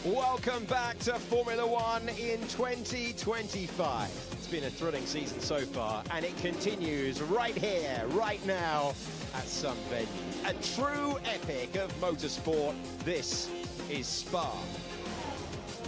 Welcome back to Formula One in 2025. It's been a thrilling season so far, and it continues right here, right now, at some venue. A true epic of motorsport. This is Spa.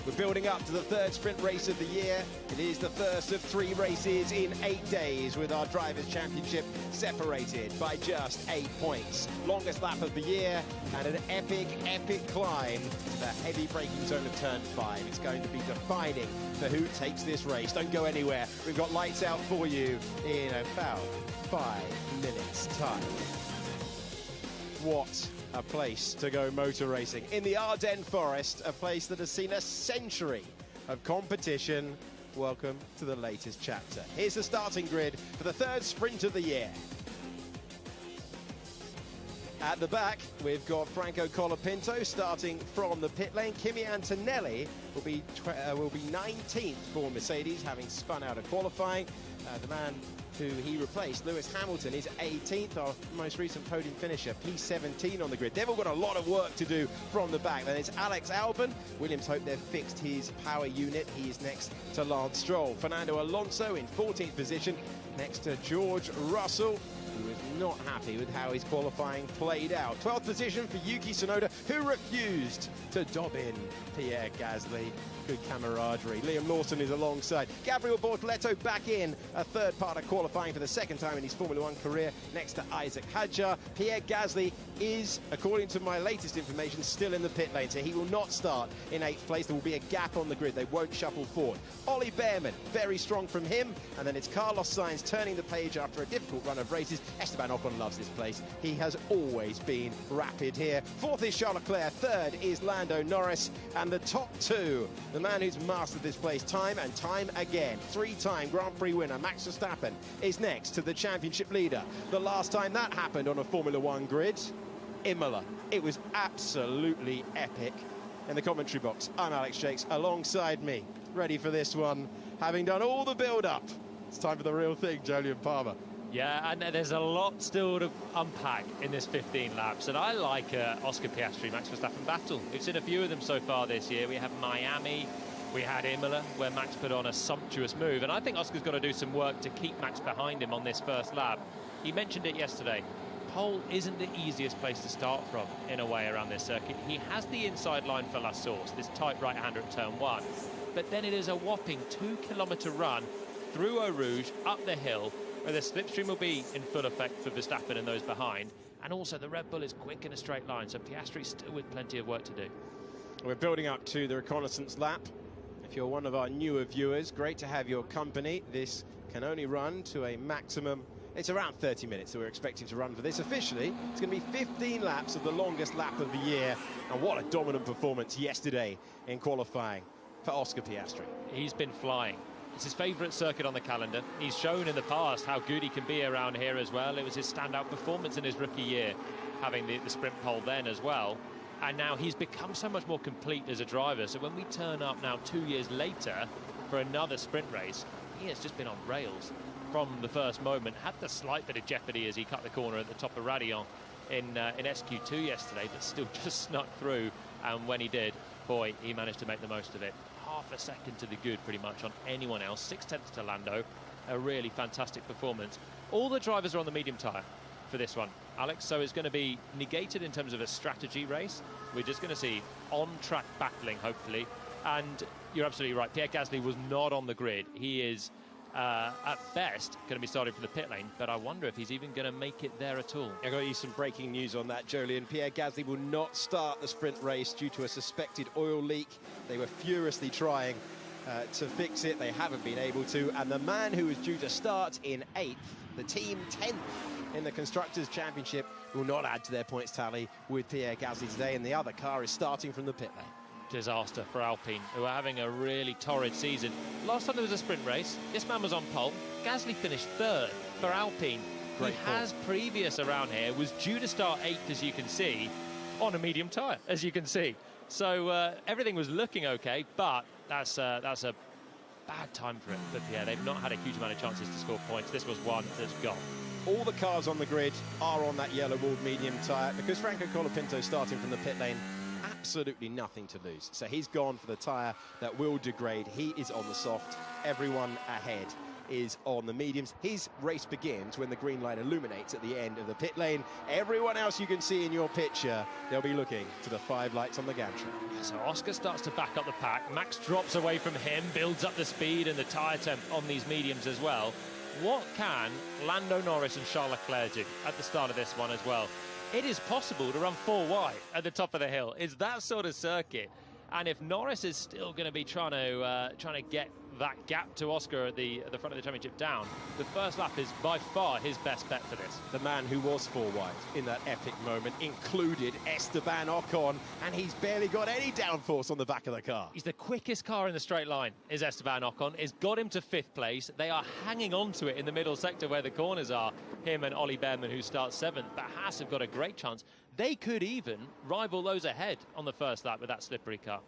We're building up to the third sprint race of the year. It is the first of 3 races in 8 days, with our Drivers' Championship separated by just 8 points. Longest lap of the year, and an epic climb to the heavy braking zone of turn 5. It's going to be defining for who takes this race. Don't go anywhere. We've got lights out for you in about 5 minutes' time. What a place to go motor racing. In the Ardennes Forest, a place that has seen a century of competition. Welcome to the latest chapter. Here's the starting grid for the third sprint of the year. At the back, we've got Franco Colapinto starting from the pit lane. Kimi Antonelli will be 19th for Mercedes, having spun out of qualifying. The man who he replaced, Lewis Hamilton, is 18th, our most recent podium finisher, P17 on the grid. They've all got a lot of work to do from the back. Then it's Alex Albon. Williams hope they've fixed his power unit. He is next to Lance Stroll. Fernando Alonso in 14th position, next to George Russell, who is not happy with how his qualifying played out. 12th position for Yuki Tsunoda, who refused to dob in Pierre Gasly. Good camaraderie. Liam Lawson is alongside. Gabriel Bortoleto back in a third part of qualifying for the second time in his Formula One career, next to Isaac Hadjar. Pierre Gasly is, according to my latest information, still in the pit lane, so he will not start in 8th place. There will be a gap on the grid. They won't shuffle forward. Ollie Behrman, very strong from him. And then it's Carlos Sainz turning the page after a difficult run of races. Esteban Ocon loves this place. He has always been rapid here. 4th is Charles Leclerc. 3rd is Lando Norris. And the top 2, the man who's mastered this place time and time again, 3-time Grand Prix winner Max Verstappen, is next to the championship leader. The last time that happened on a Formula One grid, Imola. It was absolutely epic. In the commentary box, I'm Alex Jakes, alongside me, ready for this one, having done all the build-up. It's time for the real thing, Julian Palmer. Yeah, and there's a lot still to unpack in this 15 laps, and I like Oscar Piastri, Max Verstappen battle. We've seen a few of them so far this year. We have Miami, we had Imola, where Max put on a sumptuous move, and I think Oscar's got to do some work to keep Max behind him on this first lap. He mentioned it yesterday. Pole isn't the easiest place to start from, in a way, around this circuit. He has the inside line for La Source, this tight right-hander at turn 1, but then it is a whopping 2-kilometre run through Eau Rouge, up the hill, where the slipstream will be in full effect for Verstappen and those behind. And also the Red Bull is quick in a straight line, so Piastri's still with plenty of work to do. We're building up to the reconnaissance lap. If you're one of our newer viewers, great to have your company. This can only run to a maximum, it's around 30 minutes that we're expecting to run for this. Officially, it's going to be 15 laps of the longest lap of the year. And what a dominant performance yesterday in qualifying for Oscar Piastri. He's been flying. It's his favourite circuit on the calendar. He's shown in the past how good he can be around here as well. It was his standout performance in his rookie year, having the sprint pole then as well. And now he's become so much more complete as a driver. So when we turn up now 2 years later for another sprint race, he has just been on rails from the first moment. Had the slight bit of jeopardy as he cut the corner at the top of Radillon in SQ2 yesterday, but still just snuck through. And when he did, boy, he managed to make the most of it. Half a second to the good pretty much on anyone else. 6/10 to Lando. A really fantastic performance. All the drivers are on the medium tyre for this one, Alex, so it's going to be negated in terms of a strategy race. We're just going to see on-track battling, hopefully. And you're absolutely right, Pierre Gasly was not on the grid. He is at best going to be starting from the pit lane, but I wonder if he's even going to make it there at all. I got you some breaking news on that, Jolien. Pierre Gasly will not start the sprint race due to a suspected oil leak. They were furiously trying to fix it. They haven't been able to. And the man who was due to start in 8th, the team 10th in the Constructors' Championship, will not add to their points tally with Pierre Gasly today. And the other car is starting from the pit lane. Disaster for Alpine, who are having a really torrid season. Last time there was a sprint race, this man was on pole. Gasly finished 3rd for Alpine. Great he has previous around here, was due to start 8th, as you can see, on a medium tyre, as you can see. So everything was looking okay, but that's a bad time for it. But yeah, they've not had a huge amount of chances to score points. This was one that's gone. All the cars on the grid are on that yellow walled medium tyre because Franco Colapinto starting from the pit lane absolutely nothing to lose. So he's gone for the tyre that will degrade. He is on the soft. Everyone ahead is on the mediums. His race begins when the green light illuminates at the end of the pit lane. Everyone else you can see in your picture, they'll be looking to the 5 lights on the gantry. So Oscar starts to back up the pack. Max drops away from him, builds up the speed and the tyre temp on these mediums as well. What can Lando Norris and Charles Leclerc do at the start of this one as well? It is possible to run 4 wide at the top of the hill. It's that sort of circuit. And if Norris is still going to be trying to get that gap to Oscar at the front of the championship down, the first lap is by far his best bet for this. The man who was 4 wide in that epic moment included Esteban Ocon, and he's barely got any downforce on the back of the car. He's the quickest car in the straight line, is Esteban Ocon. It's got him to 5th place. They are hanging on to it in the middle sector where the corners are, him and Ollie Behrman, who starts 7th. But Haas have got a great chance. They could even rival those ahead on the first lap with that slippery car.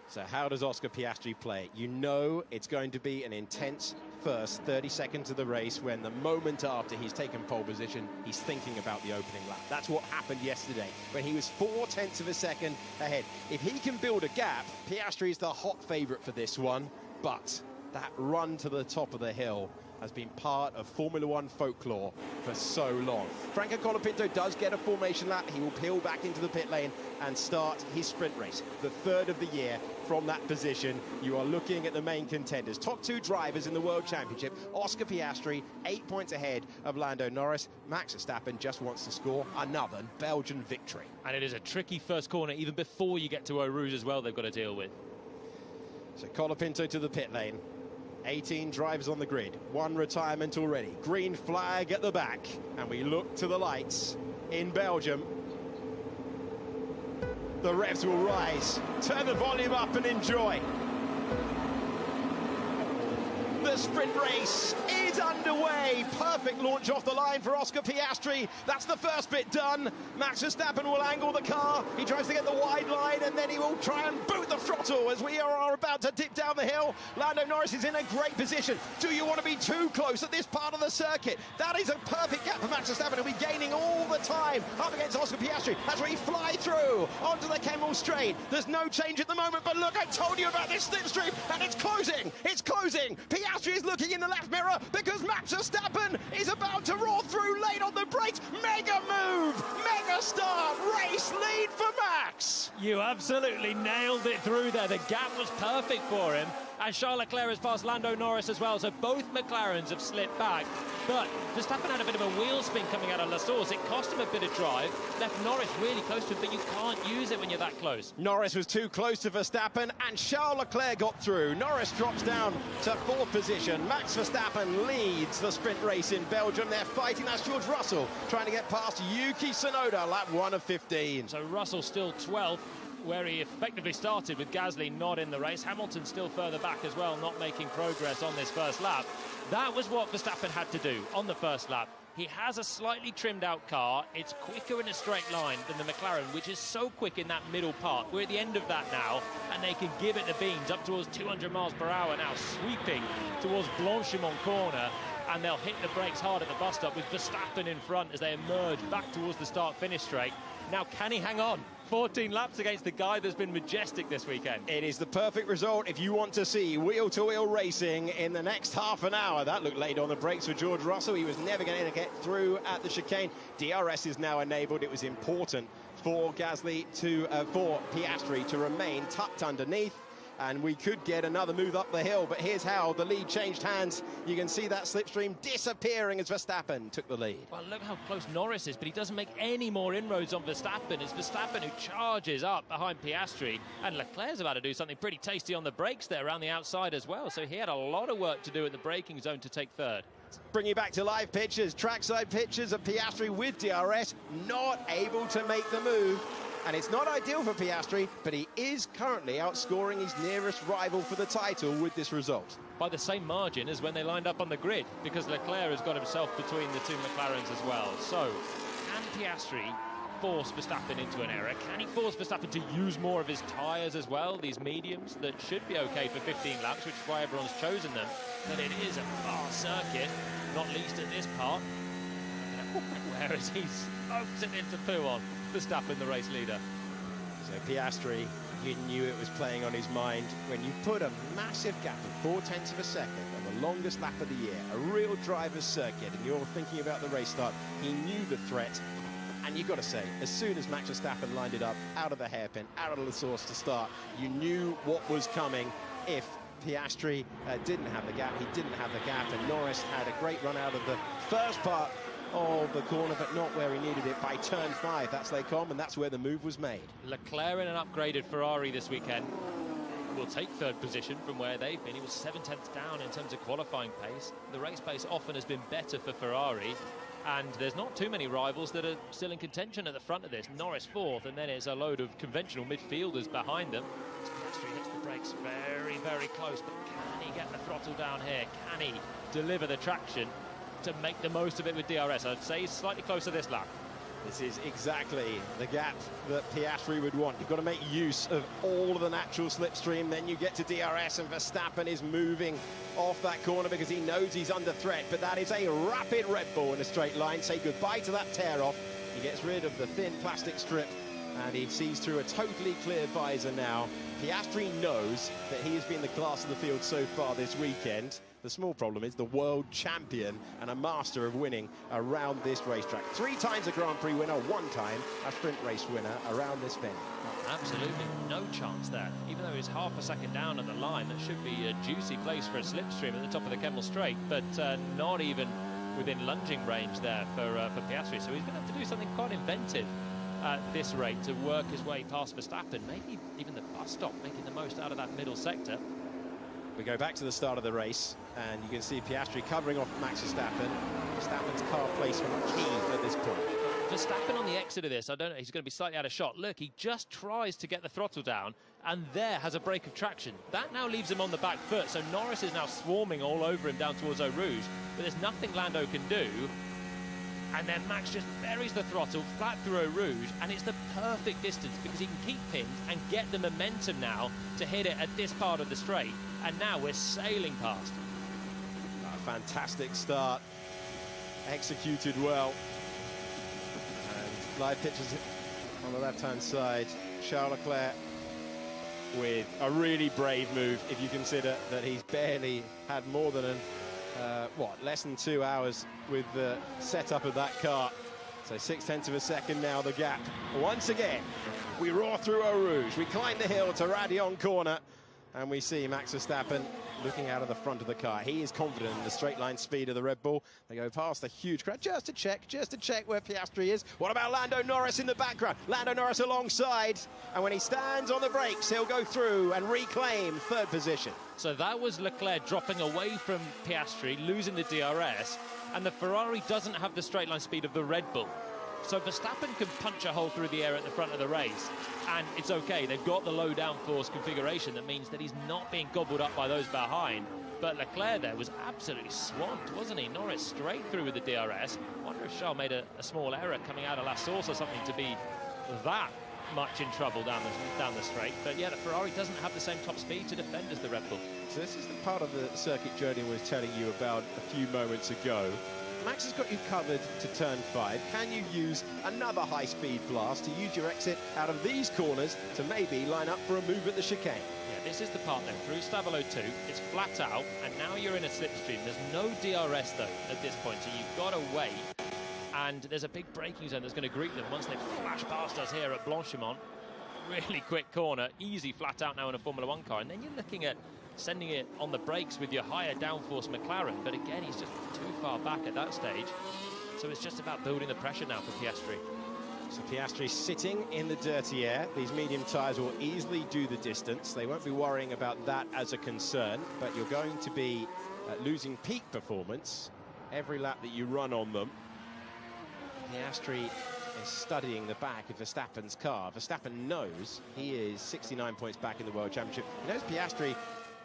So how does Oscar Piastri play? You know it's going to be an intense first 30 seconds of the race when the moment after he's taken pole position, he's thinking about the opening lap. That's what happened yesterday when he was 0.4 of a second ahead. If he can build a gap, Piastri is the hot favourite for this one, but that run to the top of the hill has been part of Formula One folklore for so long. Franco Colapinto does get a formation lap. He will peel back into the pit lane and start his sprint race, the 3rd of the year from that position. You are looking at the main contenders. Top 2 drivers in the World Championship. Oscar Piastri, 8 points ahead of Lando Norris. Max Verstappen just wants to score another Belgian victory. And it is a tricky first corner, even before you get to Eau Rouge as well, they've got to deal with. So Colapinto to the pit lane. 18 drivers on the grid, 1 retirement already. Green flag at the back, and we look to the lights in Belgium. The revs will rise. Turn the volume up and enjoy. The sprint race is underway. Perfect launch off the line for Oscar Piastri. That's the first bit done. Max Verstappen will angle the car. He tries to get the wide line, and then he will try and boot the throttle as we are about to dip down the hill. Lando Norris is in a great position. Do you want to be too close at this part of the circuit? That is a perfect gap for Max Verstappen. He'll be gaining all the time up against Oscar Piastri. That's where he fly through onto the Kemmel straight. There's no change at the moment, but look, I told you about this slipstream, and it's closing. It's closing. Piastri is looking in the left mirror because Max Verstappen is about to roar through late on the brakes. Mega move, mega start, race lead for Max. You absolutely nailed it through there. The gap was perfect for him. And Charles Leclerc has passed Lando Norris as well, so both McLarens have slipped back. But Verstappen had a bit of a wheel spin coming out of La Source. It cost him a bit of drive, left Norris really close to him, but you can't use it when you're that close. Norris was too close to Verstappen, and Charles Leclerc got through. Norris drops down to 4th position. Max Verstappen leads the sprint race in Belgium. They're fighting. That's George Russell trying to get past Yuki Tsunoda, lap 1 of 15. So Russell still 12th, where he effectively started with Gasly not in the race. Hamilton still further back as well, not making progress on this first lap. That was what Verstappen had to do on the first lap. He has a slightly trimmed out car. It's quicker in a straight line than the McLaren, which is so quick in that middle part. We're at the end of that now, and they can give it the beans up towards 200 miles per hour now, sweeping towards Blanchimont corner, and they'll hit the brakes hard at the bus stop with Verstappen in front as they emerge back towards the start-finish straight. Now, can he hang on? 14 laps against the guy that's been majestic this weekend. It is the perfect result if you want to see wheel-to-wheel racing in the next half an hour. That looked late on the brakes for George Russell. He was never going to get through at the chicane. DRS is now enabled. It was important for Gasly for Piastri to remain tucked underneath, and we could get another move up the hill, but here's how the lead changed hands. You can see that slipstream disappearing as Verstappen took the lead. Well, look how close Norris is, but he doesn't make any more inroads on Verstappen. It's Verstappen who charges up behind Piastri, and Leclerc's about to do something pretty tasty on the brakes there around the outside as well, so he had a lot of work to do at the braking zone to take 3rd. Bring you back to live pictures, trackside pictures of Piastri with DRS, not able to make the move. And it's not ideal for Piastri, but he is currently outscoring his nearest rival for the title with this result. By the same margin as when they lined up on the grid, because Leclerc has got himself between the 2 McLarens as well. So, can Piastri force Verstappen into an error? Can he force Verstappen to use more of his tyres as well, these mediums that should be okay for 15 laps, which is why everyone's chosen them? But it is a fast circuit, not least at this part. Whereas he's smoked it into poo on Verstappen, the race leader. So Piastri, you knew it was playing on his mind. When you put a massive gap of 0.4 of a second on the longest lap of the year, a real driver's circuit, and you're thinking about the race start, he knew the threat. And you've got to say, as soon as Max Verstappen lined it up, out of the hairpin, out of the source to start, you knew what was coming if Piastri didn't have the gap. He didn't have the gap, and Norris had a great run out of the first part of the corner, but not where he needed it by turn 5. That's Lecom, and that's where the move was made. Leclerc in an upgraded Ferrari this weekend will take third position from where they've been. He was 7/10 down in terms of qualifying pace. The race pace often has been better for Ferrari, and there's not too many rivals that are still in contention at the front of this. Norris 4th, and then it's a load of conventional midfielders behind them. Piastri hits the brakes very, very close, but can he get the throttle down here? Can he deliver the traction to make the most of it with DRS? I'd say he's slightly closer this lap. This is exactly the gap that Piastri would want. You've got to make use of all of the natural slipstream, then you get to DRS, and Verstappen is moving off that corner because he knows he's under threat, but that is a rapid Red Bull in a straight line. Say goodbye to that tear-off. He gets rid of the thin plastic strip, and he sees through a totally clear visor now. Piastri knows that he has been the class of the field so far this weekend. The small problem is the world champion and a master of winning around this racetrack. 3 times a Grand Prix winner, 1 time a sprint race winner around this venue. Absolutely no chance there. Even though he's half a second down at the line, that should be a juicy place for a slipstream at the top of the Kemmel Straight, but not even within lunging range there for Piastri. So he's going to have to do something quite inventive at this rate to work his way past Verstappen, maybe even the bus stop, making the most out of that middle sector. We go back to the start of the race, and you can see Piastri covering off Max Verstappen. Verstappen's car placement key at this point. Verstappen on the exit of this, I don't know, he's going to be slightly out of shot. Look, he just tries to get the throttle down, and there has a break of traction. That now leaves him on the back foot, so Norris is now swarming all over him down towards Eau Rouge, but there's nothing Lando can do. And then Max just buries the throttle flat through Eau Rouge, and it's the perfect distance because he can keep pinned and get the momentum now to hit it at this part of the straight. And now we're sailing past. A fantastic start, executed well. And live pictures on the left-hand side. Charles Leclerc with a really brave move, if you consider that he's barely had more than less than 2 hours with the setup of that car. So 0.6 of a second now, the gap. Once again, we roar through Eau Rouge. We climb the hill to Radion Corner, and we see Max Verstappen looking out of the front of the car. He is confident in the straight line speed of the Red Bull. They go past the huge crowd just to check where Piastri is. What about Lando Norris in the background? Lando Norris alongside, and when he stands on the brakes, he'll go through and reclaim third position. So that was Leclerc dropping away from Piastri, losing the DRS, and the Ferrari doesn't have the straight line speed of the Red Bull. So Verstappen can punch a hole through the air at the front of the race, and it's okay. They've got the low downforce configuration that means that he's not being gobbled up by those behind. But Leclerc there was absolutely swamped, wasn't he? Norris straight through with the DRS. I wonder if Charles made a small error coming out of last source or something to be that much in trouble down the straight. But yeah, the Ferrari doesn't have the same top speed to defend as the Red Bull. So this is the part of the circuit journey I was telling you about a few moments ago. Max has got you covered to turn 5. Can you use another high-speed blast to use your exit out of these corners to maybe line up for a move at the chicane? Yeah, this is the part then. Through Stavolo 2, it's flat out, and now you're in a slipstream. There's no DRS, though, at this point, so you've got to wait. And there's a big braking zone that's going to greet them once they flash past us here at Blanchimont. Really quick corner, easy flat out now in a Formula 1 car. And then you're looking at sending it on the brakes with your higher downforce McLaren, but again, he's just too far back at that stage. So it's just about building the pressure now for Piastri. So Piastri sitting in the dirty air. These medium tyres will easily do the distance. They won't be worrying about that as a concern, but you're going to be losing peak performance every lap that you run on them. Piastri is studying the back of Verstappen's car. Verstappen knows he is 69 points back in the World Championship. He knows Piastri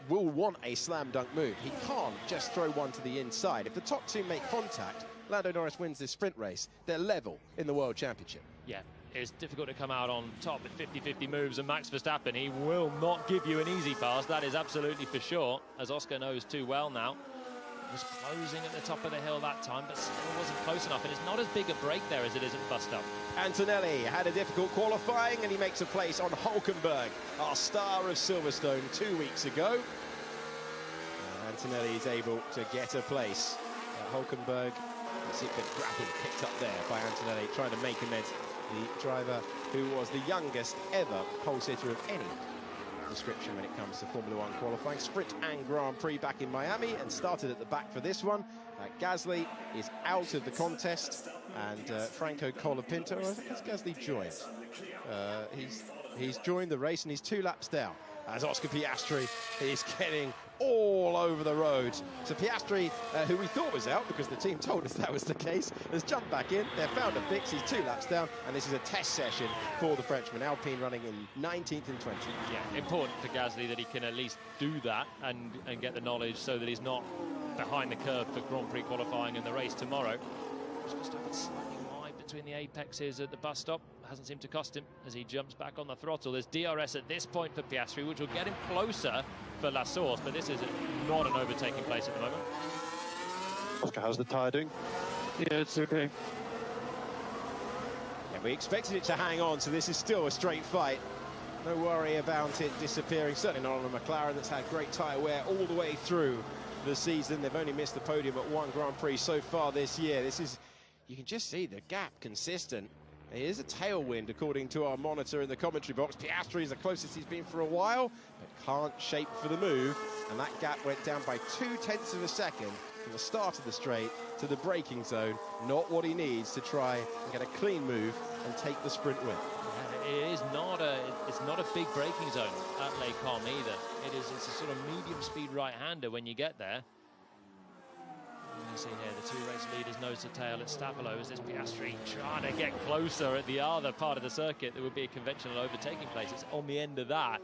will want a slam dunk move. He can't just throw one to the inside. If the top two make contact, Lando Norris wins this sprint race. They're level in the World Championship. Yeah, it's difficult to come out on top with 50-50 moves, and Max Verstappen, he will not give you an easy pass. That is absolutely for sure, as Oscar knows too well now. was closing at the top of the hill that time, but still wasn't close enough, and it's not as big a break there as it is at the bus stop. Antonelli had a difficult qualifying, and he makes a place on Hulkenberg, our star of Silverstone 2 weeks ago. And Antonelli is able to get a place. Hulkenberg, you see a bit of grapple picked up there by Antonelli, trying to make amends. The driver who was the youngest ever pole sitter of any description when it comes to Formula One qualifying. Sprint and Grand Prix back in Miami, and started at the back for this one. Gasly is out of the contest, and Franco Colapinto, I think it's Gasly joined. He's joined the race, and he's 2 laps down, as Oscar Piastri is getting all over the road. So Piastri, who we thought was out because the team told us that was the case, has jumped back in. They've found a fix. He's 2 laps down, and this is a test session for the Frenchman. Alpine running in 19th and 20th. Yeah, important for Gasly that he can at least do that and get the knowledge so that he's not behind the curve for Grand Prix qualifying in the race tomorrow. Just slightly wide between the apexes at the bus stop. Hasn't seemed to cost him as he jumps back on the throttle. There's DRS at this point for Piastri, which will get him closer for La Source, but this is not an overtaking place at the moment. Oscar, how's the tyre doing? Yeah, it's okay. Yeah, we expected it to hang on, so this is still a straight fight. No worry about it disappearing. Certainly not on a McLaren that's had great tyre wear all the way through the season. They've only missed the podium at 1 Grand Prix so far this year. This is, you can just see the gap consistent. It is a tailwind, according to our monitor in the commentary box. Piastri is the closest he's been for a while, but can't shape for the move. And that gap went down by 0.2 of a second from the start of the straight to the braking zone. Not what he needs to try and get a clean move and take the sprint win. It's not a big braking zone at Les Combes either. It's a sort of medium speed right-hander when you get there. You see here the 2 race leaders nose to tail at Stavolo as this Piastri trying to get closer at the other part of the circuit that would be a conventional overtaking place. It's on the end of that.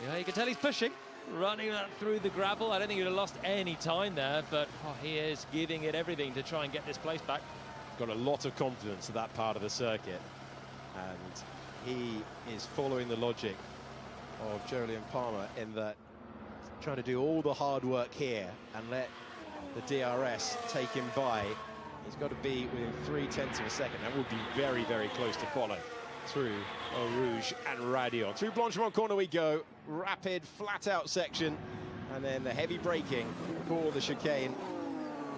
Yeah, you can tell he's pushing, running that through the gravel. I don't think he would have lost any time there, but he is giving it everything to try and get this place back. Got a lot of confidence at that part of the circuit, and he is following the logic of Jolyon Palmer in that trying to do all the hard work here and let the DRS take him by. He's got to be within 0.3 of a second. That would be very, very close to follow through Eau Rouge and Radion. Through Blanchimont corner we go. Rapid, flat-out section, and then the heavy braking for the chicane.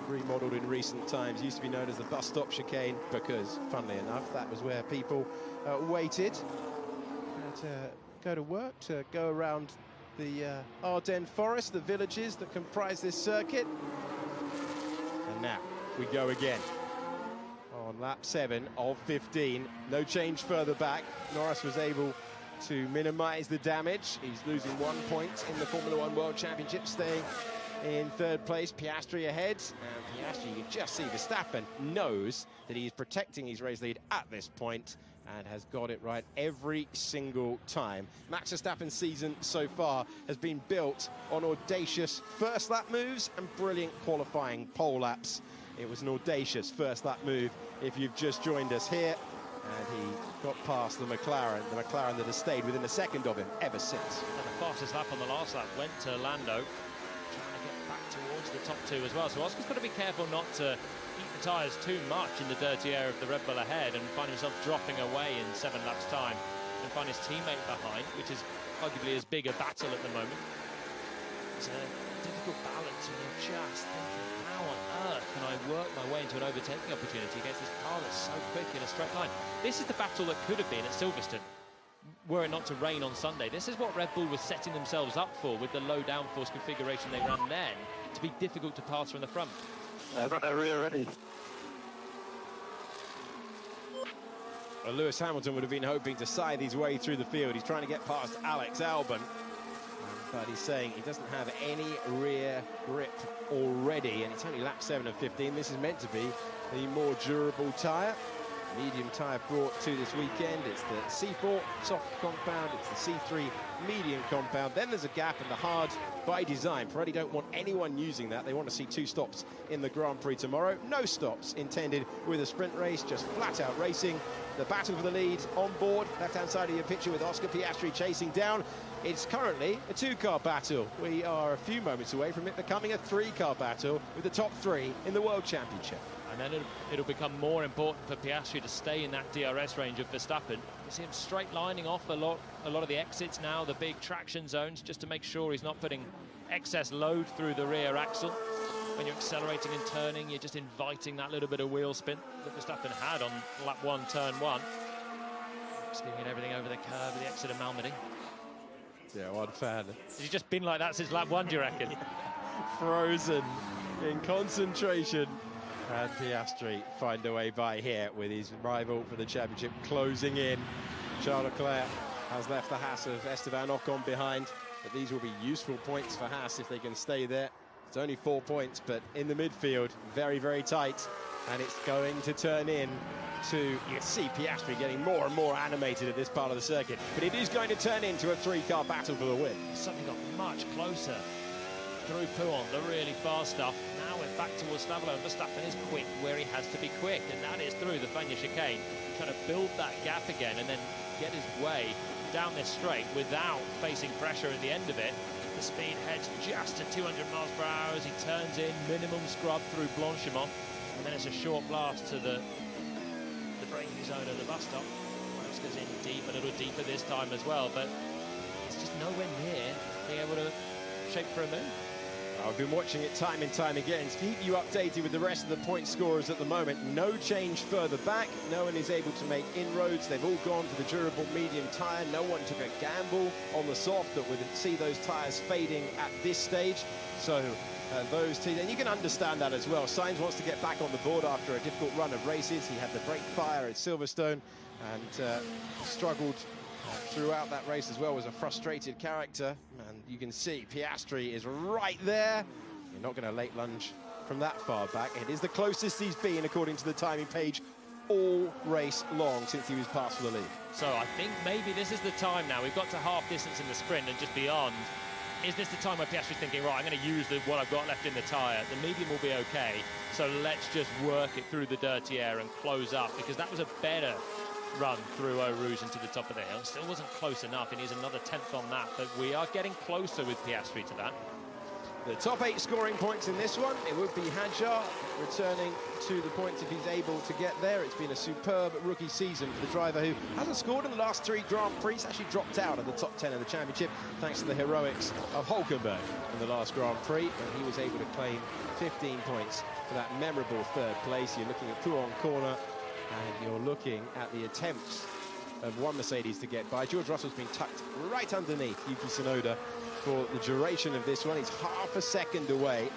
Remodeled in recent times. Used to be known as the bus stop chicane because, funnily enough, that was where people waited to go to work, to go around the Ardennes forest, the villages that comprise this circuit. And now we go again on lap 7 of 15. No change further back. Norris was able to minimise the damage. He's losing 1 point in the Formula One World Championship, staying in 3rd place. Piastri ahead, and Piastri, you can just see Verstappen knows that he's protecting his race lead at this point and has got it right every single time. Max Verstappen's season so far has been built on audacious first lap moves and brilliant qualifying pole laps. It was an audacious first lap move if you've just joined us here, and he got past the McLaren that has stayed within a second of him ever since. And the fastest lap on the last lap went to Lando, trying to get back towards the top 2 as well. So Oscar's got to be careful not to eat the tyres too much in the dirty air of the Red Bull ahead and find himself dropping away in 7 laps time and find his teammate behind, which is arguably as big a battle at the moment. It's a difficult balance when you're just thinking, how on earth can I work my way into an overtaking opportunity against this car that's so quick in a straight line? This is the battle that could have been at Silverstone were it not to rain on Sunday. This is what Red Bull was setting themselves up for with the low downforce configuration they ran then, to be difficult to pass from the front. I've got a rear ready. Well, Lewis Hamilton would have been hoping to scythe his way through the field. He's trying to get past Alex Albon, but he's saying he doesn't have any rear grip already, and it's only lap 7 of 15. This is meant to be the more durable tyre. medium tyre brought to this weekend. It's the C4 soft compound, it's the C3 medium compound. Then there's a gap in the hard by design. Pirelli don't want anyone using that. They want to see 2 stops in the Grand Prix tomorrow. No stops intended with a sprint race, just flat out racing. The battle for the lead on board, left-hand side of your picture with Oscar Piastri chasing down. It's currently a 2-car battle. We are a few moments away from it becoming a 3-car battle with the top 3 in the World Championship. And then it'll become more important for Piastri to stay in that DRS range of Verstappen. You see him straight lining off a lot of the exits now, the big traction zones, just to make sure he's not putting excess load through the rear axle. When you're accelerating and turning, you're just inviting that little bit of wheel spin that Verstappen had on lap 1, turn 1. Skimming everything over the curve at the exit of Malmedy. Yeah, one fan. Has he just been like that since lap 1, do you reckon? Frozen in concentration. And Piastri find a way by here with his rival for the championship closing in. Charles Leclerc has left the Haas of Esteban Ocon behind, but these will be useful points for Haas if they can stay there. It's only 4 points, but in the midfield, very, very tight, and it's going to turn in to, you can see Piastri getting more and more animated at this part of the circuit, but it is going to turn into a 3-car battle for the win. Something got much closer through Pouon, the really fast stuff. Now we're back towards Stavelo, and Verstappen is quick where he has to be quick, and that is through the Fagnes chicane, trying to build that gap again and then get his way down this straight without facing pressure at the end of it. The speed heads just to 200 miles per hour as he turns in, minimum scrub through Blanchimont, and then it's a short blast to the braking zone of the bus stop. Goes in deep, a little deeper this time as well, but it's just nowhere near being able to shape for a move. I've been watching it time and time again to keep you updated with the rest of the point scorers at the moment. No change further back. No one is able to make inroads. They've all gone for the durable medium tyre. No one took a gamble on the soft that would see those tyres fading at this stage. So those two, and you can understand that as well. Sainz wants to get back on the board after a difficult run of races. He had the brake fire at Silverstone and struggled throughout that race as well, was a frustrated character, and you can see Piastri is right there. You're not going to late lunge from that far back. It is the closest he's been, according to the timing page, all race long since he was passed for the lead. So I think maybe this is the time now. We've got to half distance in the sprint and just beyond. Is this the time where Piastri's thinking, right, I'm going to use what I've got left in the tyre. The medium will be okay, so let's just work it through the dirty air and close up, because that was a better run through Eau Rouge into the top of the hill. Still wasn't close enough. He needs another 10th on that, but we are getting closer with Piastri to that. The top 8 scoring points in this one, it would be Hadjar returning to the points if he's able to get there. It's been a superb rookie season for the driver who hasn't scored in the last 3 Grand Prix. He's actually dropped out of the top 10 of the championship thanks to the heroics of Hulkenberg in the last Grand Prix, and he was able to claim 15 points for that memorable 3rd place. You're looking at Pouon corner, and you're looking at the attempts of one Mercedes to get by. George Russell's been tucked right underneath Yuki Tsunoda for the duration of this one. He's half a second away,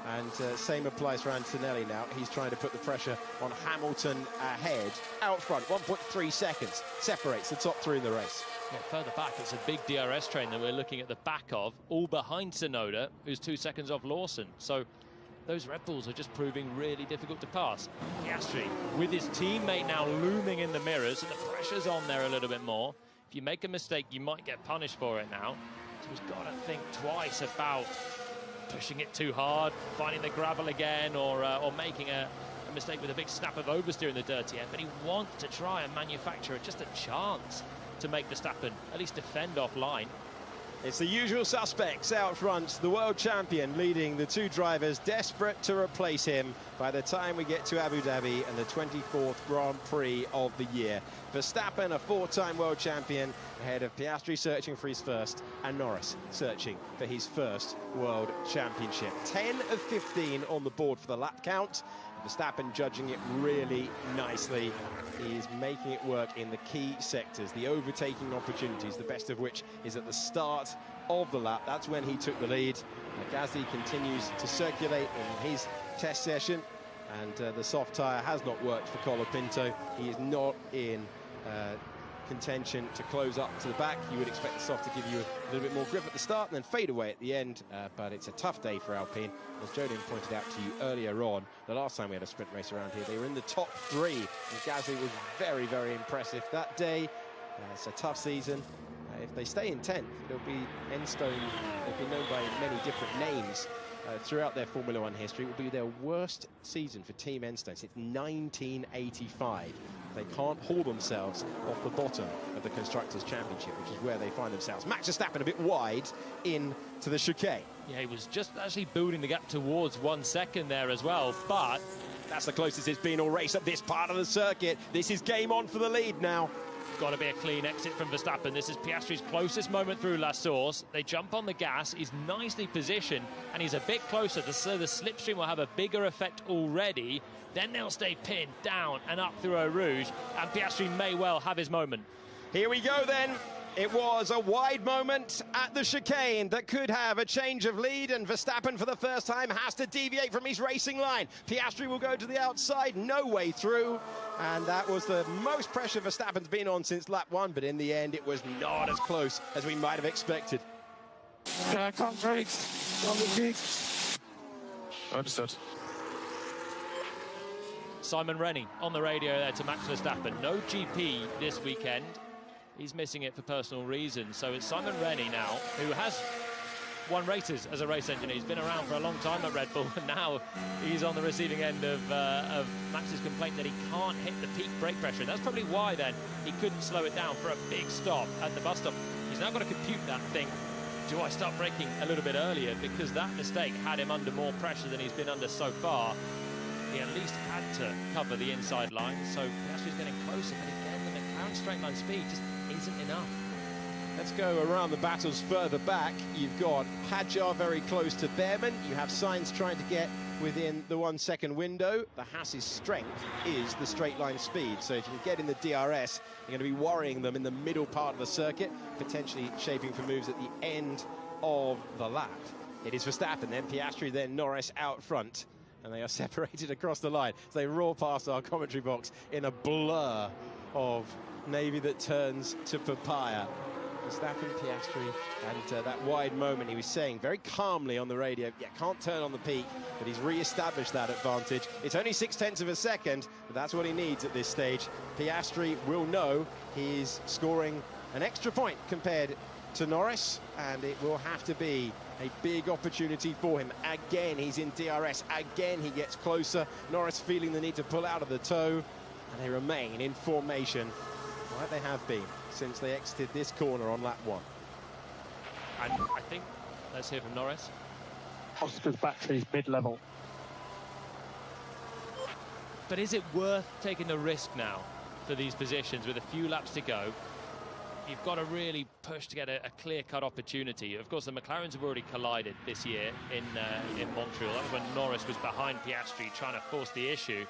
and same applies for Antonelli now. He's trying to put the pressure on Hamilton ahead. Out front, 1.3 seconds separates the top 3 in the race. Yeah, further back, it's a big DRS train that we're looking at the back of, all behind Tsunoda, who's 2 seconds off Lawson. So those Red Bulls are just proving really difficult to pass. Piastri, with his teammate now looming in the mirrors, and the pressure's on there a little bit more. If you make a mistake, you might get punished for it now. So he's got to think twice about pushing it too hard, finding the gravel again, or making a mistake with a big snap of oversteer in the dirty air. But he wants to try and manufacture just a chance to make Verstappen at least defend offline. It's the usual suspects out front. The world champion leading the 2 drivers, desperate to replace him by the time we get to Abu Dhabi and the 24th Grand Prix of the year. Verstappen, a 4-time world champion, ahead of Piastri searching for his first, and Norris searching for his first world championship. 10 of 15 on the board for the lap count. Verstappen judging it really nicely. He is making it work in the key sectors, the overtaking opportunities, the best of which is at the start of the lap. That's when he took the lead. Gasly continues to circulate in his test session, and the soft tyre has not worked for Colapinto. He is not in contention to close up to the back. You would expect the soft to give you a little bit more grip at the start and then fade away at the end, but it's a tough day for Alpine. As Jodin pointed out to you earlier on, the last time we had a sprint race around here, they were in the top 3, and Gasly was very, very impressive that day. It's a tough season. If they stay in 10th, it'll be Enstone. They've been known by many different names throughout their Formula One history. It will be their worst season for Team Enstone since 1985. They can't haul themselves off the bottom of the Constructors' Championship, which is where they find themselves. Max Verstappen a bit wide into the chicane. Yeah, he was just actually building the gap towards 1 second there as well, but that's the closest it's been all race at this part of the circuit. This is game on for the lead now. Got to be a clean exit from Verstappen. This is Piastri's closest moment through La Source. They jump on the gas. He's nicely positioned, and he's a bit closer, so the slipstream will have a bigger effect already. Then they'll stay pinned down and up through Eau Rouge, and Piastri may well have his moment. Here we go then. It was a wide moment at the chicane that could have a change of lead, and Verstappen for the first time has to deviate from his racing line. Piastri will go to the outside, no way through, and that was the most pressure Verstappen's been on since lap 1, but in the end it was not as close as we might have expected. I can't brake. On the gig. Understood. Simon Rennie on the radio there to Max Verstappen. No GP this weekend. He's missing it for personal reasons. So it's Simon Rennie now, who has won races as a race engineer. He's been around for a long time at Red Bull, and now he's on the receiving end of Max's complaint that he can't hit the peak brake pressure. That's probably why then he couldn't slow it down for a big stop at the bus stop. He's now got to compute that thing. Do I start braking a little bit earlier? Because that mistake had him under more pressure than he's been under so far. He at least had to cover the inside line, so Piastri's getting closer, but again, the McLaren straight line speed just isn't enough. Let's go around the battles further back. You've got Hadjar very close to Behrman. You have Sainz trying to get within the 1 second window. The Haas's strength is the straight line speed. So if you can get in the DRS, you're going to be worrying them in the middle part of the circuit, potentially shaping for moves at the end of the lap. It is Verstappen, then Piastri, then Norris out front. And they are separated across the line. So they roar past our commentary box in a blur of navy that turns to papaya. Verstappen, Piastri, and that wide moment he was saying very calmly on the radio, yeah, can't turn on the peak, but he's re-established that advantage. It's only 0.6 of a second, but that's what he needs at this stage. Piastri will know he's scoring an extra point compared to Norris, and it will have to be a big opportunity for him. Again, he's in DRS. Again, he gets closer. Norris feeling the need to pull out of the toe, and they remain in formation like they have been since they exited this corner on lap 1. And I think, let's hear from Norris. Oscar's battery's mid-level. But is it worth taking the risk now for these positions with a few laps to go? You've got to really push to get a clear-cut opportunity. Of course, the McLarens have already collided this year in Montreal. That was when Norris was behind Piastri trying to force the issue.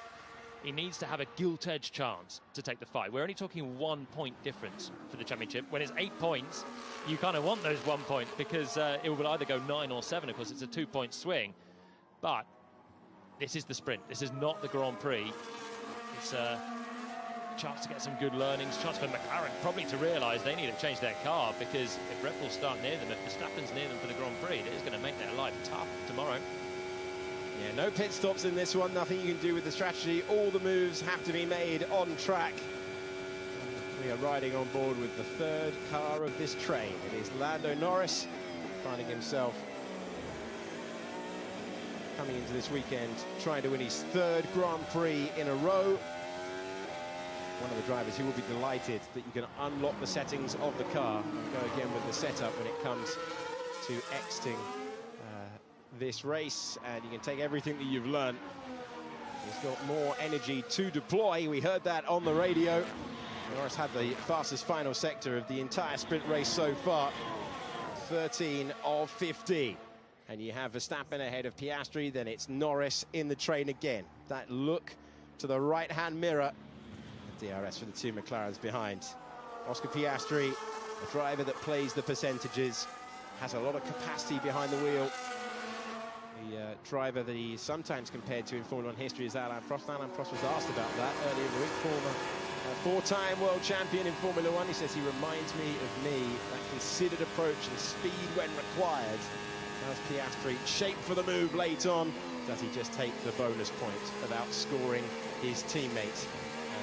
He needs to have a gilt-edged chance to take the fight. We're only talking 1 point difference for the championship. When it's 8 points, you kind of want those 1 point because it will either go 9 or 7. Of course, it's a 2-point swing. But this is the sprint. This is not the Grand Prix. It's a chance to get some good learnings, chance for McLaren probably to realise they need to change their car, because if Red Bull start near them, if Verstappen's near them for the Grand Prix, it is going to make their life tough tomorrow. Yeah, no pit stops in this one, nothing you can do with the strategy. All the moves have to be made on track. We are riding on board with the third car of this train. It is Lando Norris finding himself coming into this weekend trying to win his third Grand Prix in a row. One of the drivers who will be delighted that you can unlock the settings of the car and go again with the setup when it comes to exiting this race, and you can take everything that you've learned. He's got more energy to deploy. We heard that on the radio. Norris had the fastest final sector of the entire sprint race so far, 13 of 50. And you have Verstappen ahead of Piastri, then it's Norris in the train again. That look to the right-hand mirror. The DRS for the two McLarens behind. Oscar Piastri, a driver that plays the percentages, has a lot of capacity behind the wheel. The driver that he's sometimes compared to in Formula One history is Alain Prost. Alain Prost was asked about that earlier in the week, former Four-time world champion in Formula One. He says he reminds me of me, that considered approach and speed when required. As Piastri shaped for the move late on, does he just take the bonus point of outscoring his teammate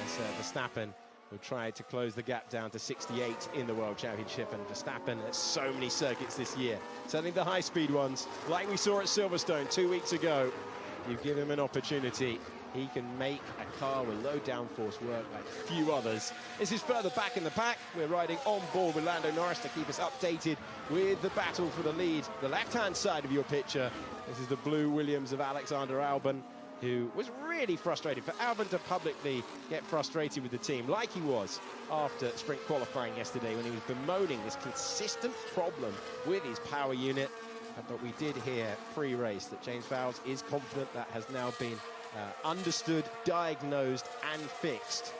as Verstappen will try to close the gap down to 68 in the World Championship. And Verstappen at so many circuits this year, certainly the high-speed ones, like we saw at Silverstone 2 weeks ago. You give him an opportunity, he can make a car with low downforce work like few others. This is further back in the pack. We're riding on board with Lando Norris to keep us updated with the battle for the lead. The left-hand side of your picture, this is the blue Williams of Alexander Albon, who was really frustrated. For Albon to publicly get frustrated with the team, like he was after sprint qualifying yesterday when he was bemoaning this consistent problem with his power unit. But we did hear pre-race that James Vowles is confident that has now been understood, diagnosed and fixed.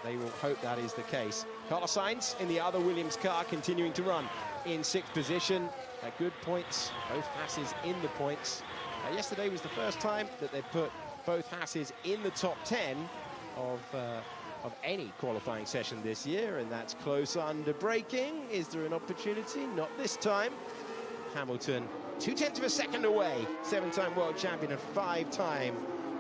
They will hope that is the case. Carlos Sainz in the other Williams car continuing to run in 6th position. Good points, both Hasses in the points. Yesterday was the first time that they put both Hasses in the top 10 of any qualifying session this year, and that's close under braking. Is there an opportunity? Not this time. Hamilton 0.2 of a second away, 7-time world champion and 5-time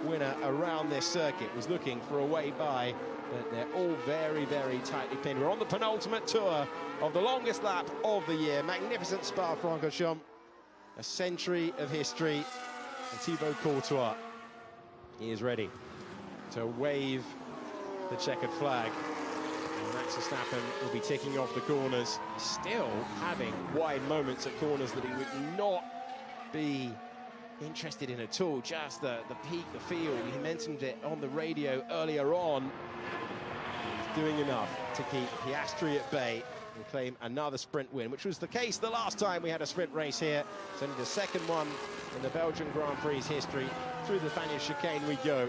winner around this circuit, was looking for a way by, but they're all very, very tightly pinned. We're on the penultimate tour of the longest lap of the year. Magnificent Spa-Francorchamps, a century of history, and Thibaut Courtois, he is ready to wave the checkered flag. And Max Verstappen will be ticking off the corners, still having wide moments at corners that he would not be interested in at all. Just the peak, the feel. He mentioned it on the radio earlier on. He's doing enough to keep Piastri at bay and claim another sprint win, which was the case the last time we had a sprint race here. It's only the second one in the Belgian Grand Prix history. Through the Spanish chicane we go.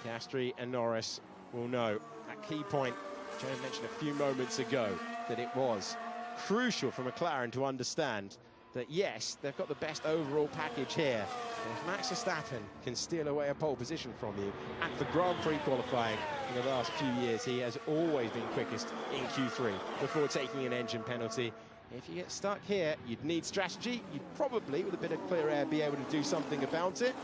Piastri and Norris will know at key point, Joe mentioned a few moments ago, that it was crucial for McLaren to understand that yes, they've got the best overall package here. And if Max Verstappen can steal away a pole position from you, and for Grand Prix qualifying in the last few years, he has always been quickest in Q3 before taking an engine penalty. If you get stuck here, you'd need strategy. You'd probably, with a bit of clear air, be able to do something about it.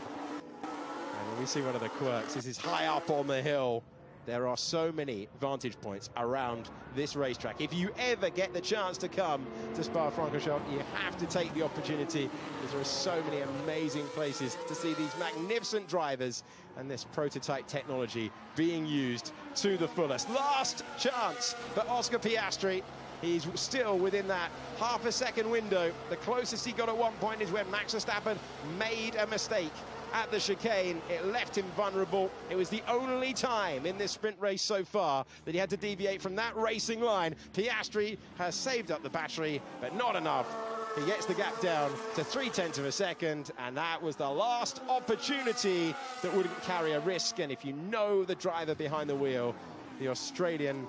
And we see one of the quirks. This is high up on the hill. There are so many vantage points around this racetrack. If you ever get the chance to come to Spa-Francorchamps, you have to take the opportunity, because there are so many amazing places to see these magnificent drivers and this prototype technology being used to the fullest. Last chance for Oscar Piastri. He's still within that half a second window. The closest he got at one point is when Max Verstappen made a mistake at the chicane. It left him vulnerable. It was the only time in this sprint race so far that he had to deviate from that racing line. Piastri has saved up the battery, but not enough. He gets the gap down to 0.3 of a second, and that was the last opportunity that wouldn't carry a risk. And if you know the driver behind the wheel, the Australian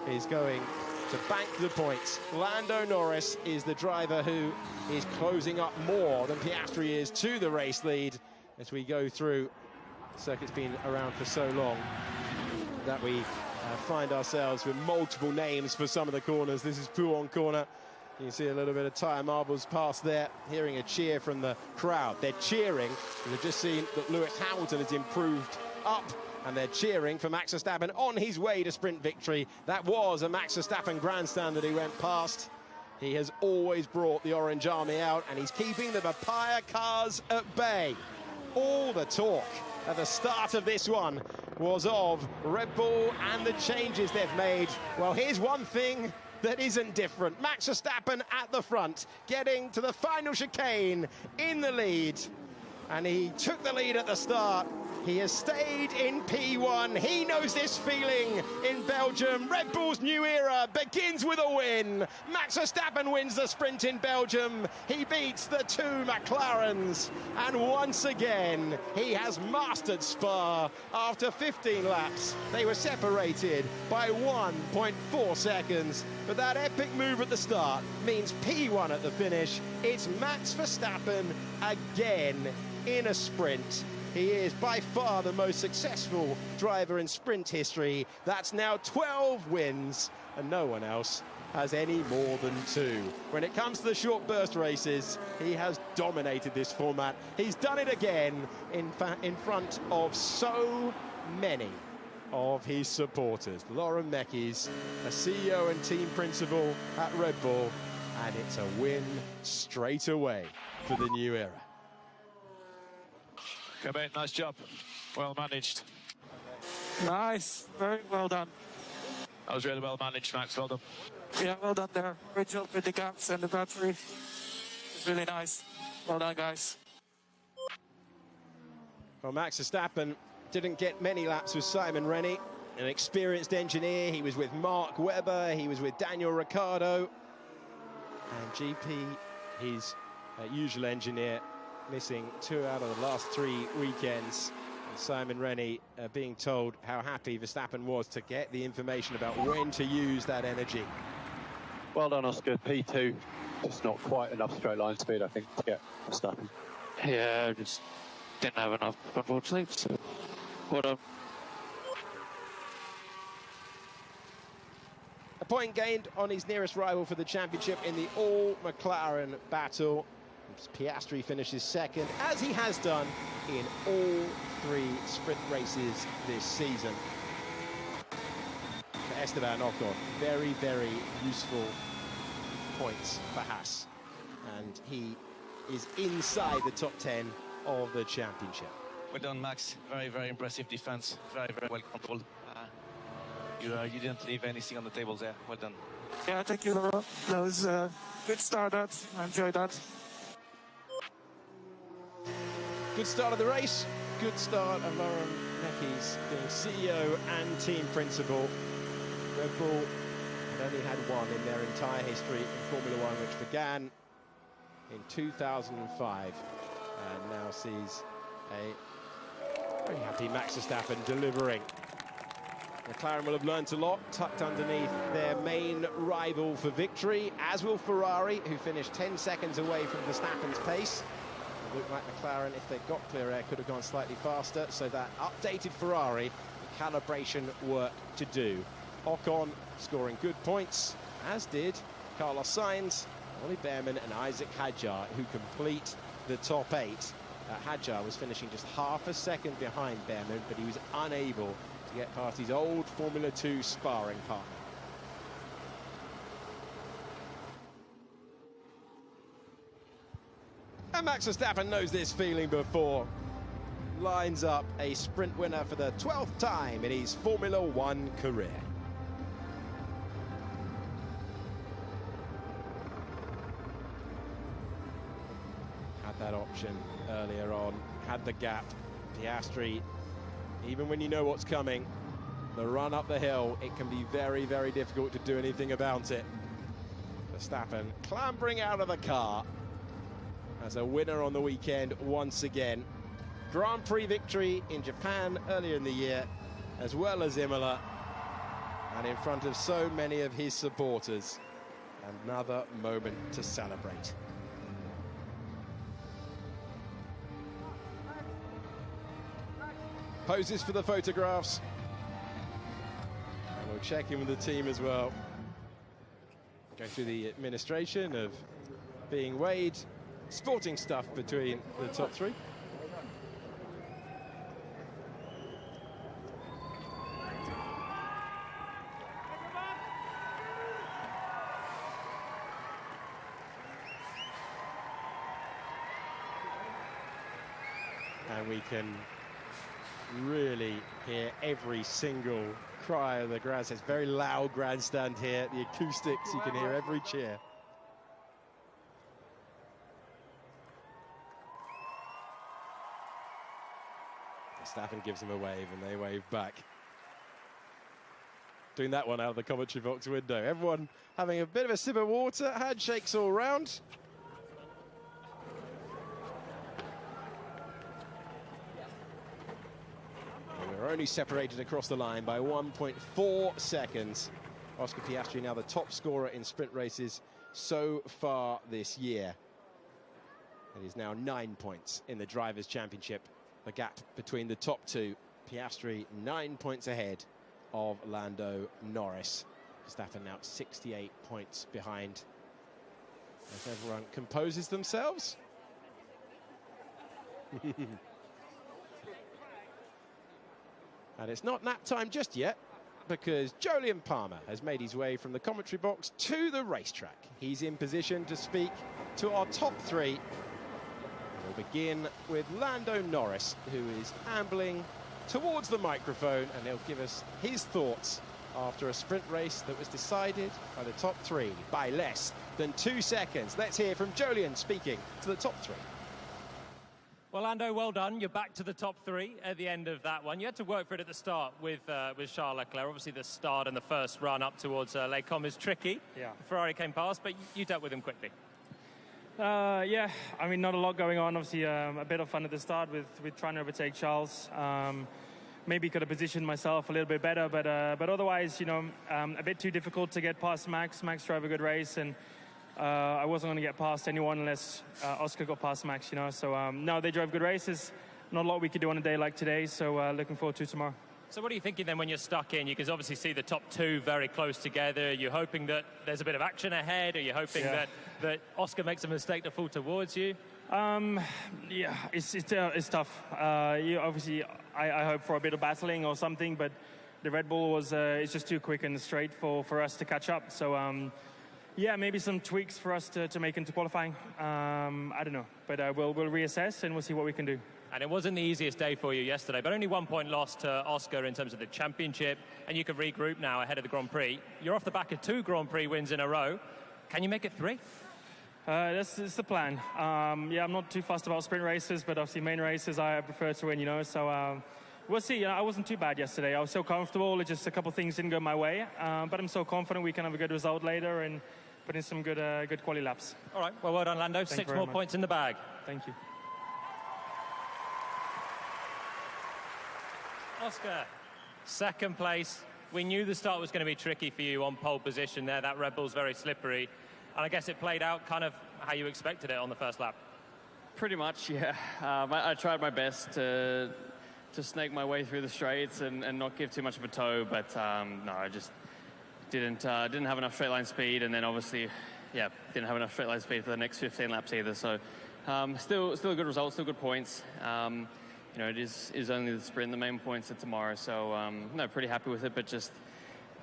is going to bank the points. Lando Norris is the driver who is closing up more than Piastri is to the race lead. As we go through, the circuit's been around for so long that we find ourselves with multiple names for some of the corners. This is Pouhon corner. You can see a little bit of tyre marbles past there, hearing a cheer from the crowd. They're cheering, and they've just seen that Lewis Hamilton has improved up, and they're cheering for Max Verstappen on his way to sprint victory. That was a Max Verstappen grandstand that he went past. He has always brought the Orange Army out, and he's keeping the papaya cars at bay. All the talk at the start of this one was of Red Bull and the changes they've made. Well, here's one thing that isn't different. Max Verstappen at the front, getting to the final chicane in the lead. And he took the lead at the start. He has stayed in P1. He knows this feeling in Belgium. Red Bull's new era begins with a win. Max Verstappen wins the sprint in Belgium. He beats the two McLarens. And once again, he has mastered Spa. After 15 laps, they were separated by 1.4 seconds. But that epic move at the start means P1 at the finish. It's Max Verstappen again in a sprint. He is by far the most successful driver in sprint history. That's now 12 wins, and no one else has any more than 2. When it comes to the short burst races, he has dominated this format. He's done it again in front of so many of his supporters. Lauren Meckies, a CEO and team principal at Red Bull, and it's a win straight away for the new era. Okay, mate, nice job. Well managed. Nice, very well done. That was really well managed, Max, well done. Yeah, well done there. Great job with the gaps and the battery. It's really nice. Well done, guys. Well, Max Verstappen didn't get many laps with Simon Rennie, an experienced engineer. He was with Mark Webber, he was with Daniel Ricciardo. And GP, his usual engineer, missing 2 out of the last 3 weekends. And Simon Rennie being told how happy Verstappen was to get the information about when to use that energy. Well done, Oscar. P2, just not quite enough straight line speed, I think, to get Verstappen. Yeah, just didn't have enough, unfortunately. So, well done. A point gained on his nearest rival for the championship in the all-McLaren battle. Piastri finishes second, as he has done in all 3 sprint races this season. For Esteban Ocon, very, very useful points for Haas. And he is inside the top 10 of the championship. Well done, Max. Very, very impressive defense. Very, very well controlled. You didn't leave anything on the table there. Well done. Yeah, thank you, Laura. That was a good start. I enjoyed that. Good start of the race. Good start of Lauren Meckies being CEO and team principal. Red Bull had only had 1 in their entire history in Formula 1, which began in 2005 and now sees a very happy Max Verstappen delivering. McLaren will have learnt a lot, tucked underneath their main rival for victory, as will Ferrari, who finished 10 seconds away from Verstappen's pace. It looked like McLaren, if they'd got clear air, could have gone slightly faster, so that updated Ferrari, calibration work to do. Ocon scoring good points, as did Carlos Sainz, Ollie Behrman and Isaac Hadjar, who complete the top 8. Hadjar was finishing just half a second behind Behrman, but he was unable to get past his old Formula 2 sparring partner. And Max Verstappen knows this feeling before. Lines up a sprint winner for the 12th time in his Formula 1 career. Had that option earlier on, had the gap. Piastri, even when you know what's coming, the run up the hill, it can be very, very difficult to do anything about it. Verstappen clambering out of the car as a winner on the weekend once again. Grand Prix victory in Japan earlier in the year, as well as Imola, and in front of so many of his supporters. Another moment to celebrate. Poses for the photographs. And we'll check in with the team as well. Go through the administration of being weighed. Sporting stuff between the top 3. And we can really hear every single cry of the grandstand. It's a very loud grandstand here. The acoustics, you can hear every cheer. Verstappen gives them a wave and they wave back. Doing that one out of the commentary box window. Everyone having a bit of a sip of water, handshakes all round. We're only separated across the line by 1.4 seconds. Oscar Piastri now the top scorer in sprint races so far this year. It is now 9 points in the Drivers' Championship the gap between the top two. Piastri 9 points ahead of Lando Norris. Verstappen now 68 points behind as everyone composes themselves. And it's not nap time just yet, because Jolyon Palmer has made his way from the commentary box to the racetrack. He's in position to speak to our top three. We'll begin with Lando Norris, who is ambling towards the microphone, and he'll give us his thoughts after a sprint race that was decided by the top three by less than 2 seconds. Let's hear from Jolyon speaking to the top three. Well, Lando, well done. You're back to the top three at the end of that one. You had to work for it at the start with Charles Leclerc. Obviously, the start and the first run up towards Les Combes is tricky. Yeah. Ferrari came past, but you dealt with him quickly. Yeah, I mean, not a lot going on. Obviously, a bit of fun at the start with trying to overtake Charles. Maybe could have positioned myself a little bit better, but otherwise, you know, a bit too difficult to get past Max. Max drove a good race, and I wasn't going to get past anyone unless Oscar got past Max, you know. So, no, they drove good races. Not a lot we could do on a day like today, so looking forward to tomorrow. So what are you thinking then when you're stuck in? You can obviously see the top two very close together. You're hoping that there's a bit of action ahead, or you're hoping that Oscar makes a mistake to fall towards you? Yeah, it's tough. Obviously, I hope for a bit of battling or something, but the Red Bull was it's just too quick and straight for us to catch up. So, yeah, maybe some tweaks for us to make into qualifying. I don't know, but we'll reassess and we'll see what we can do. And it wasn't the easiest day for you yesterday, but only 1 point lost to Oscar in terms of the championship, and you can regroup now ahead of the Grand Prix. You're off the back of 2 Grand Prix wins in a row. Can you make it 3? That's the plan. Yeah, I'm not too fussed about sprint races, but obviously main races I prefer to win, you know. So we'll see. I wasn't too bad yesterday. I was so comfortable. It's just a couple of things didn't go my way, but I'm so confident we can have a good result later and put in some good quality laps. All right. Well done, Lando. 6 more points in the bag. Thank you. Oscar, second place. We knew the start was going to be tricky for you on pole position there. That Red Bull's very slippery. And I guess it played out kind of how you expected it on the first lap. Pretty much, yeah. I tried my best to snake my way through the straights and not give too much of a tow, but no, I just didn't have enough straight line speed, and then obviously, yeah, didn't have enough straight line speed for the next 15 laps either. So still a good result, still good points. You know, it is only the sprint, the main points are tomorrow, so no, pretty happy with it, but just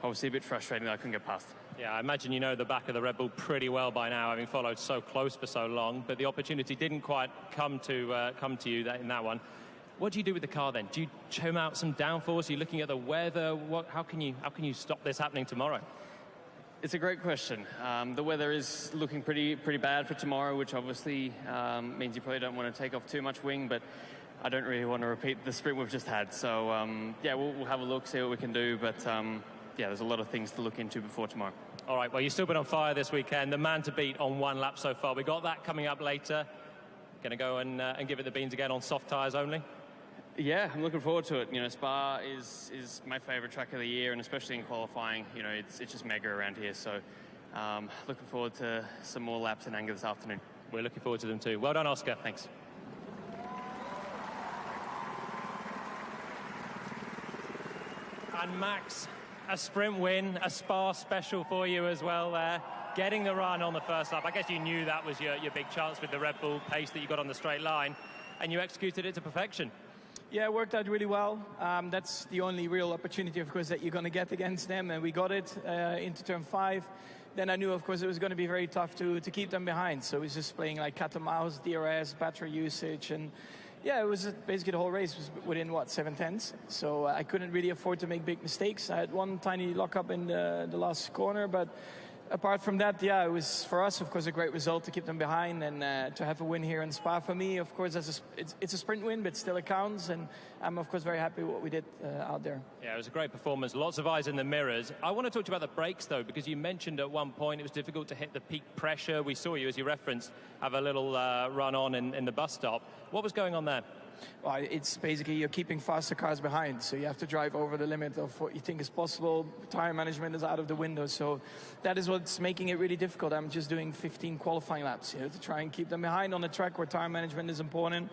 obviously a bit frustrating that I couldn't get past. Yeah, I imagine you know the back of the Red Bull pretty well by now, having followed so close for so long, but the opportunity didn't quite come to you in that one. What do you do with the car then? Do you trim out some downforce? Are you looking at the weather? How can you stop this happening tomorrow? It's a great question. The weather is looking pretty bad for tomorrow, which obviously means you probably don't want to take off too much wing, but I don't really want to repeat the sprint we've just had. So, yeah, we'll have a look, see what we can do, but yeah, there's a lot of things to look into before tomorrow. All right, well, you've still been on fire this weekend. The man to beat on 1 lap so far. We got that coming up later. Going to go and give it the beans again on soft tyres only? Yeah, I'm looking forward to it. You know, Spa is my favourite track of the year, and especially in qualifying, you know, it's just mega around here. So looking forward to some more laps in anger this afternoon. We're looking forward to them too. Well done, Oscar. Thanks. And Max, a sprint win, a Spa special for you as well there. Getting the run on the first lap. I guess you knew that was your big chance with the Red Bull pace that you got on the straight line, and you executed it to perfection. Yeah, it worked out really well. That's the only real opportunity, of course, that you're going to get against them, and we got it into turn 5. Then I knew, of course, it was going to be very tough to keep them behind. So it was just playing like cat and mouse, DRS, battery usage, and yeah, it was basically the whole race was within, 7/10. So I couldn't really afford to make big mistakes. I had one tiny lockup in the last corner, but apart from that, yeah, it was for us, of course, a great result to keep them behind and to have a win here in Spa. For me, of course, it's a sprint win, but still it counts, and I'm, of course, very happy with what we did out there. Yeah, it was a great performance. Lots of eyes in the mirrors. I want to talk to you about the brakes, though, because you mentioned at one point it was difficult to hit the peak pressure. We saw you, as you referenced, have a little run on in the bus stop. What was going on there? Well, it's basically you're keeping faster cars behind, so you have to drive over the limit of what you think is possible. Tire management is out of the window, so that is what's making it really difficult. I'm just doing 15 qualifying laps here to try and keep them behind on the track where tire management is important.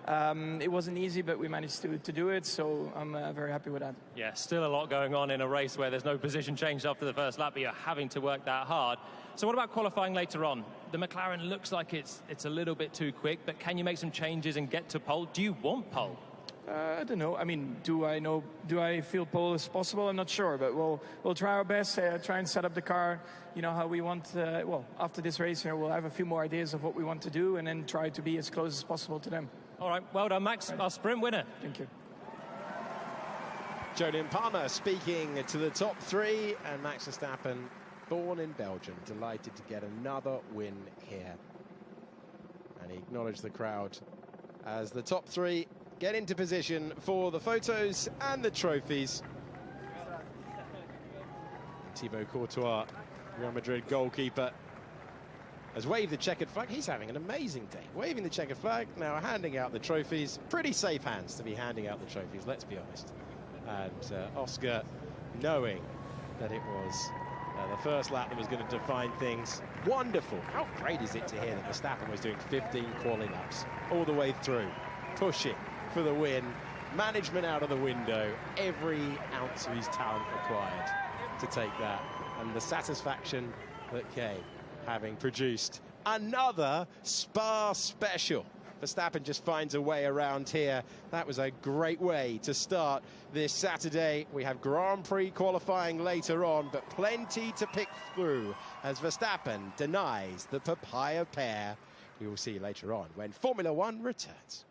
It wasn't easy, but we managed to do it, so I'm very happy with that. Yeah, still a lot going on in a race where there's no position change after the first lap, but you're having to work that hard. So what about qualifying later on? The McLaren looks like it's a little bit too quick, but can you make some changes and get to pole? Do you want pole? I don't know. I mean, do I feel pole is possible? I'm not sure, but we'll try our best. Try and set up the car, how we want. Well, after this race, we'll have a few more ideas of what we want to do, and then try to be as close as possible to them. All right, well done, Max. Our sprint winner. Thank you. Jolyon Palmer speaking to the top three, and Max Verstappen, born in Belgium, delighted to get another win here. And he acknowledged the crowd as the top three get into position for the photos and the trophies. Thibaut Courtois, Real Madrid goalkeeper, has waved the checkered flag. He's having an amazing day. Waving the checkered flag, now handing out the trophies. Pretty safe hands to be handing out the trophies, let's be honest. And Oscar, knowing that it was the first lap that was going to define things. Wonderful. How great is it to hear that Verstappen was doing 15 quali laps all the way through, pushing for the win, management out of the window, every ounce of his talent required to take that, and the satisfaction that came having produced another Spa special. Verstappen just finds a way around here. That was a great way to start this Saturday. We have Grand Prix qualifying later on, but plenty to pick through as Verstappen denies the papaya pair. We will see later on when Formula One returns.